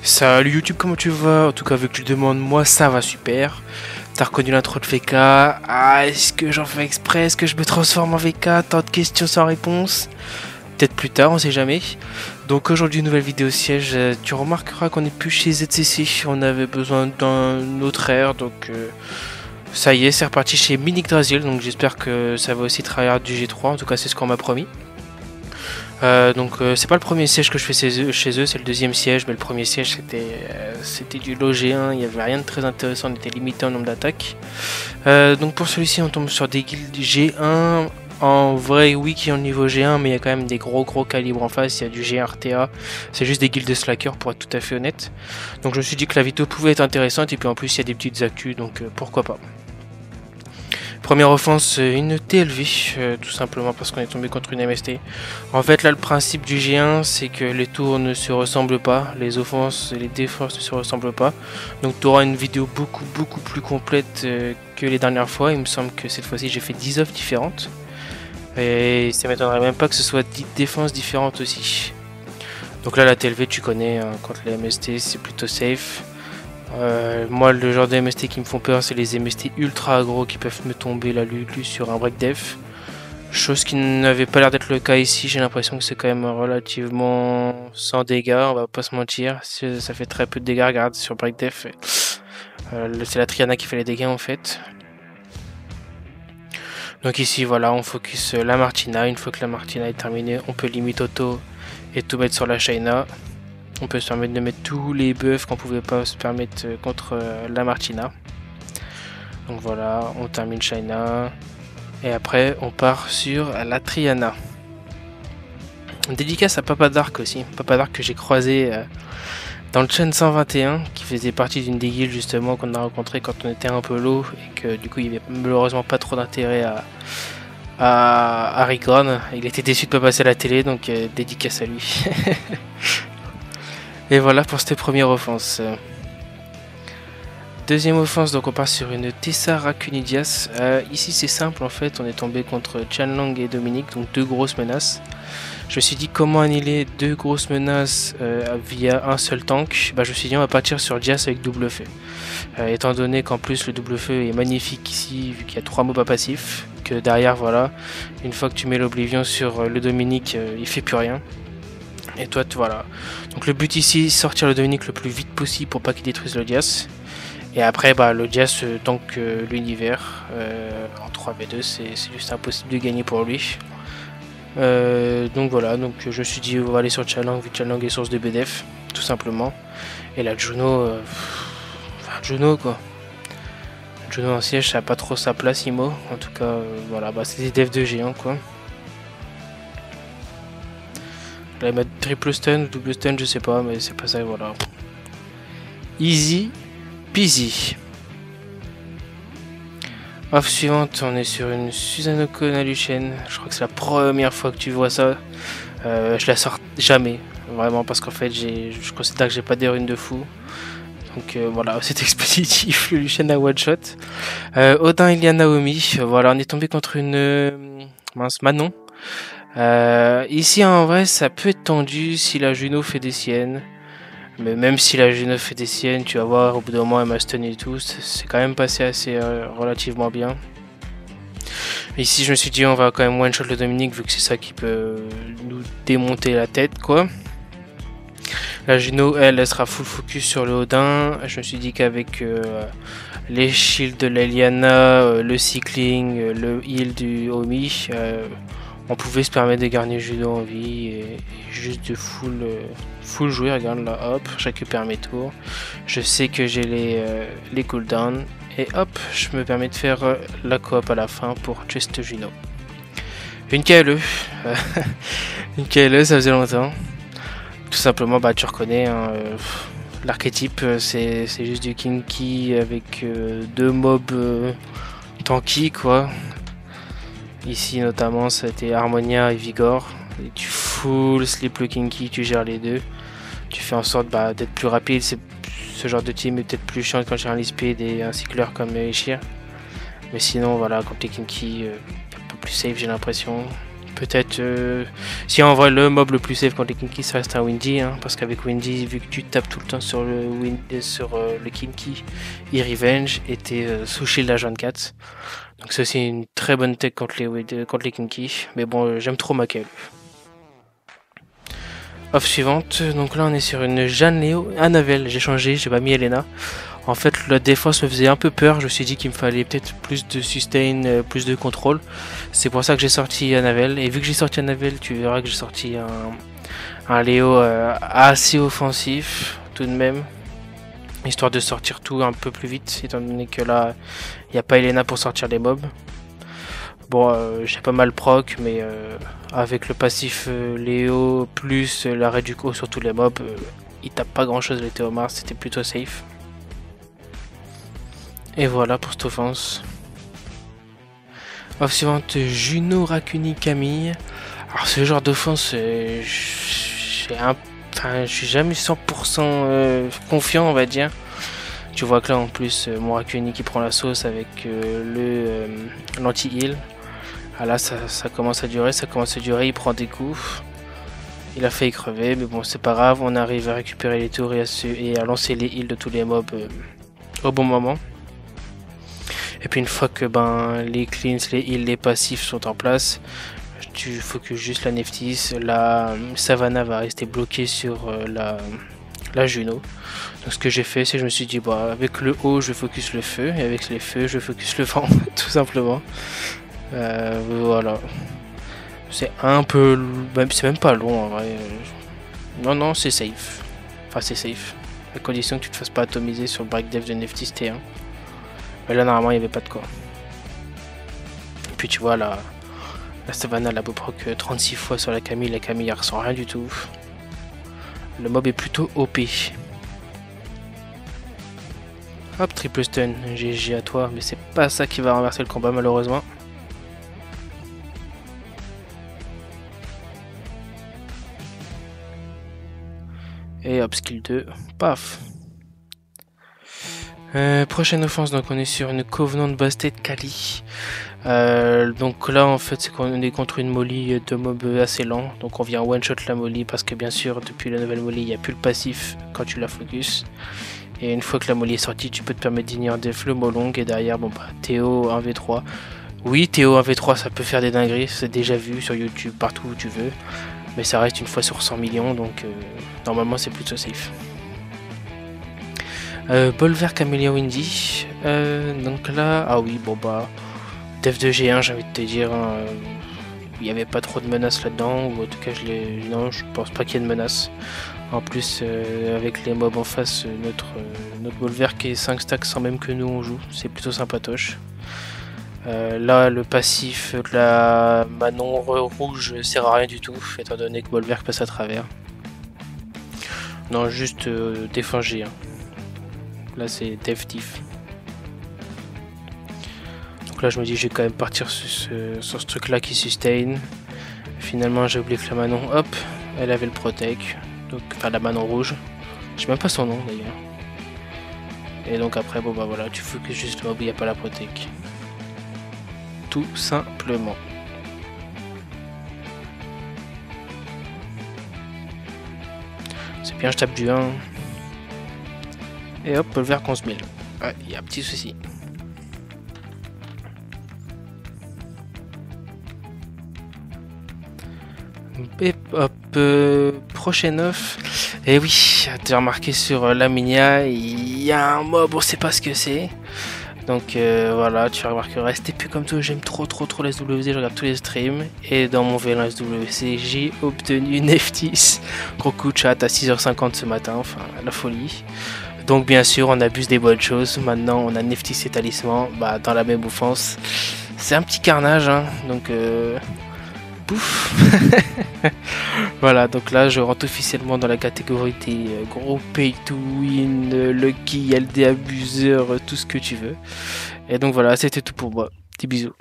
Salut YouTube, comment tu vas? En tout cas, vu que tu demandes, moi ça va super. T'as reconnu l'intro de VK? Ah, est-ce que j'en fais exprès? Est-ce que je me transforme en VK? Tant de questions sans réponse. Peut-être plus tard, on sait jamais. Donc aujourd'hui, une nouvelle vidéo siège. Tu remarqueras qu'on n'est plus chez ZCC. On avait besoin d'un autre air, donc ça y est, c'est reparti chez Minigdrasil. Donc j'espère que ça va aussi travailler du G3. En tout cas, c'est ce qu'on m'a promis. C'est pas le premier siège que je fais chez eux, c'est le deuxième siège, mais le premier siège c'était du lot G1, il n'y avait rien de très intéressant, on était limité en nombre d'attaques. Donc pour celui-ci on tombe sur des guildes G1, en vrai oui qui est en niveau G1, mais il y a quand même des gros calibres en face, il y a du G1 RTA, c'est juste des guildes de slackers pour être tout à fait honnête. Donc je me suis dit que la Vito pouvait être intéressante, et puis en plus il y a des petites actus, donc pourquoi pas. Première offense, une TLV, tout simplement parce qu'on est tombé contre une MST. En fait, là, le principe du G1, c'est que les tours ne se ressemblent pas, les offenses et les défenses ne se ressemblent pas. Donc, tu auras une vidéo beaucoup plus complète que les dernières fois. Il me semble que cette fois-ci, j'ai fait 10 offres différentes. Et ça m'étonnerait même pas que ce soit 10 défenses différentes aussi. Donc là, la TLV, tu connais, hein, contre les MST, c'est plutôt safe. Moi, le genre de MST qui me font peur, c'est les MST ultra aggro qui peuvent me tomber la Lulu sur un break def. Chose qui n'avait pas l'air d'être le cas ici. J'ai l'impression que c'est quand même relativement sans dégâts, on va pas se mentir. Ça fait très peu de dégâts, regarde, sur break def. C'est la Triana qui fait les dégâts en fait. Donc ici, voilà, on focus la Martina. Une fois que la Martina est terminée, on peut limite auto et tout mettre sur la Shaina. On peut se permettre de mettre tous les buffs qu'on pouvait pas se permettre contre la Martina. Donc voilà, on termine Shaina. Et après, on part sur la Triana. Dédicace à Papa Dark aussi. Papa Dark que j'ai croisé dans le chaîne 121, qui faisait partie d'une des guildes justement qu'on a rencontré quand on était un peu low. Et que du coup, il n'y avait malheureusement pas trop d'intérêt à Recon. Il était déçu de ne pas passer à la télé, donc dédicace à lui. Et voilà pour cette première offense. Deuxième offense, donc on part sur une Tessa Racunidias. Ici c'est simple en fait, on est tombé contre Chanlang et Dominique, donc deux grosses menaces. Je me suis dit comment annihiler deux grosses menaces via un seul tank. Je me suis dit on va partir sur Dias avec double feu. Étant donné qu'en plus le double feu est magnifique ici, vu qu'il y a 3 mobs à passif, que derrière voilà, une fois que tu mets l'Oblivion sur le Dominique, il fait plus rien. Et toi, voilà. Donc le but ici, sortir le Dominique le plus vite possible pour pas qu'il détruise le Dias. Et après, le Dias tank l'univers. En 3v2, c'est juste impossible de gagner pour lui. Donc voilà, donc je me suis dit on va aller sur Chanlang, vu que Chanlang est source de BDF, tout simplement. Et là, Juno, Juno quoi. Juno en siège, ça a pas trop sa place, Imo. En tout cas, voilà, c'est des devs de géant quoi. Je vais mettre triple stun ou double stun, je sais pas, mais c'est pas ça, voilà. Easy peasy. Off suivante, on est sur une Susanoko Naluchen. Je crois que c'est la première fois que tu vois ça. Je la sors jamais, vraiment, parce qu'en fait, je considère que j'ai pas des runes de fou. Donc voilà, c'est expéditif, le Luchen à one shot. Odin, il y a Naomi. Voilà, on est tombé contre une Manon. Ici en vrai ça peut être tendu si la Juno fait des siennes, mais même si la Juno fait des siennes, tu vas voir au bout d'un moment elle m'a stun et tout, c'est quand même passé assez relativement bien. Ici je me suis dit on va quand même one shot le Dominique, vu que c'est ça qui peut nous démonter la tête quoi. La Juno elle sera full focus sur le Odin. Je me suis dit qu'avec les shields de l'Eliana, le cycling, le heal du Omi, on pouvait se permettre de garder Juno en vie et juste de full jouer. Regarde là, hop, je récupère mes tours. Je sais que j'ai les cooldowns et hop, je me permets de faire la coop à la fin pour juste Juno. Une KLE, une KLE, ça faisait longtemps. Tout simplement, tu reconnais hein, l'archétype, c'est juste du Kinky avec deux mobs tanky quoi. Ici notamment c'était Harmonia et Vigor. Et tu full slip le Kinky, tu gères les deux. Tu fais en sorte d'être plus rapide. Ce genre de team est peut-être plus chiant quand j'ai un Lisped et un cycleur comme Ishir. Mais sinon voilà, quand t'es Kinky, un peu plus safe j'ai l'impression. Peut-être si on voit le mob le plus safe contre les Kinky, ça reste un Windy, hein, parce qu'avec Windy, vu que tu tapes tout le temps sur le Kinky, il revenge et t'es sous shield à 24. Donc ça c'est une très bonne tech contre les Kinky, mais bon j'aime trop Makel. Off suivante, donc là on est sur une Jeanne Léo Annabelle, j'ai changé, j'ai pas mis Elena. En fait la défense me faisait un peu peur, je me suis dit qu'il me fallait peut-être plus de sustain, plus de contrôle. C'est pour ça que j'ai sorti Annabelle, et vu que j'ai sorti Annabelle, tu verras que j'ai sorti un Léo assez offensif tout de même. Histoire de sortir tout un peu plus vite, étant donné que là il n'y a pas Elena pour sortir les mobs. Bon, j'ai pas mal proc, mais avec le passif Léo plus l'arrêt du coup sur tous les mobs, il tape pas grand chose les Théomars, c'était plutôt safe. Et voilà pour cette offense. Off suivante, Juno, Rakuni, Camille. Alors ce genre d'offense, je suis jamais 100% confiant, on va dire. Tu vois que là en plus mon Rakuni qui prend la sauce avec l'anti-heal. Ah là ça commence à durer, il prend des coups. Il a failli crever, mais bon c'est pas grave, on arrive à récupérer les tours et à lancer les heals de tous les mobs au bon moment. Et puis une fois que les cleans, les heals, les passifs sont en place, tu focuses juste la Nephthys, la Savannah va rester bloquée sur la Juno. Donc ce que j'ai fait c'est que je me suis dit avec le haut je focus le feu et avec les feux je focus le vent tout simplement. Voilà. C'est un peu... c'est même pas long en vrai. Non c'est safe. Enfin c'est safe. À condition que tu te fasses pas atomiser sur le break dev de Nephthys T1. Mais là normalement il n'y avait pas de quoi. Et puis tu vois la Savannah elle a beau proc 36 fois sur la Camille elle ressent rien du tout. Le mob est plutôt OP. Hop, triple stun, GG à toi, mais c'est pas ça qui va renverser le combat malheureusement. Et hop, skill 2, paf. Prochaine offense, donc on est sur une Covenant Bastet Kali. Donc là en fait c'est qu'on est contre une molly de mob assez lent, donc on vient one shot la molly parce que bien sûr depuis la nouvelle molly il n'y a plus le passif quand tu la focus. Et une fois que la molly est sortie tu peux te permettre d'ignorer def le molong et derrière Théo 1v3. Oui Théo 1v3 ça peut faire des dingueries, c'est déjà vu sur YouTube partout où tu veux. Mais ça reste une fois sur 100 millions donc normalement c'est plutôt safe. Bolver Camélia Windy. Donc là, ah oui def de G1 j'ai envie de te dire, il n'y avait pas trop de menaces là-dedans, ou en tout cas non je pense pas qu'il y ait de menaces. En plus avec les mobs en face, notre Bolver qui est 5 stacks sans même que nous on joue, c'est plutôt sympatoche. Là le passif de la Manon rouge sert à rien du tout, étant donné que Bolver passe à travers. Non juste défend G1. Là c'est def diff. Donc là je me dis je vais quand même partir sur ce truc là qui sustain. Finalement j'ai oublié que la Manon, hop, elle avait le protec. Donc, enfin la Manon rouge. Je sais même pas son nom d'ailleurs. Et donc après voilà, tu focuses juste le mob où il n'y a pas la protec. Tout simplement. C'est bien, je tape du 1. Et hop, le vert 11 000. Ouais, il y a un petit souci. Et hop, prochaine off. Et oui, tu as remarqué sur Laminia, il y a un mob, on sait pas ce que c'est. Donc voilà, tu remarqueras, c'était plus comme toi, j'aime trop les SWC, je regarde tous les streams. Et dans mon VLAN SWC, j'ai obtenu une Nephthys. Gros coup de chat à 6h50 ce matin, enfin la folie. Donc bien sûr, on abuse des bonnes choses. Maintenant, on a Nephthys et Talisman dans la même offense. C'est un petit carnage, hein, donc... Pouf. Voilà, donc là je rentre officiellement dans la catégorie des gros pay to win, lucky, LD abuseur, tout ce que tu veux. Et donc voilà, c'était tout pour moi. Petits bisous.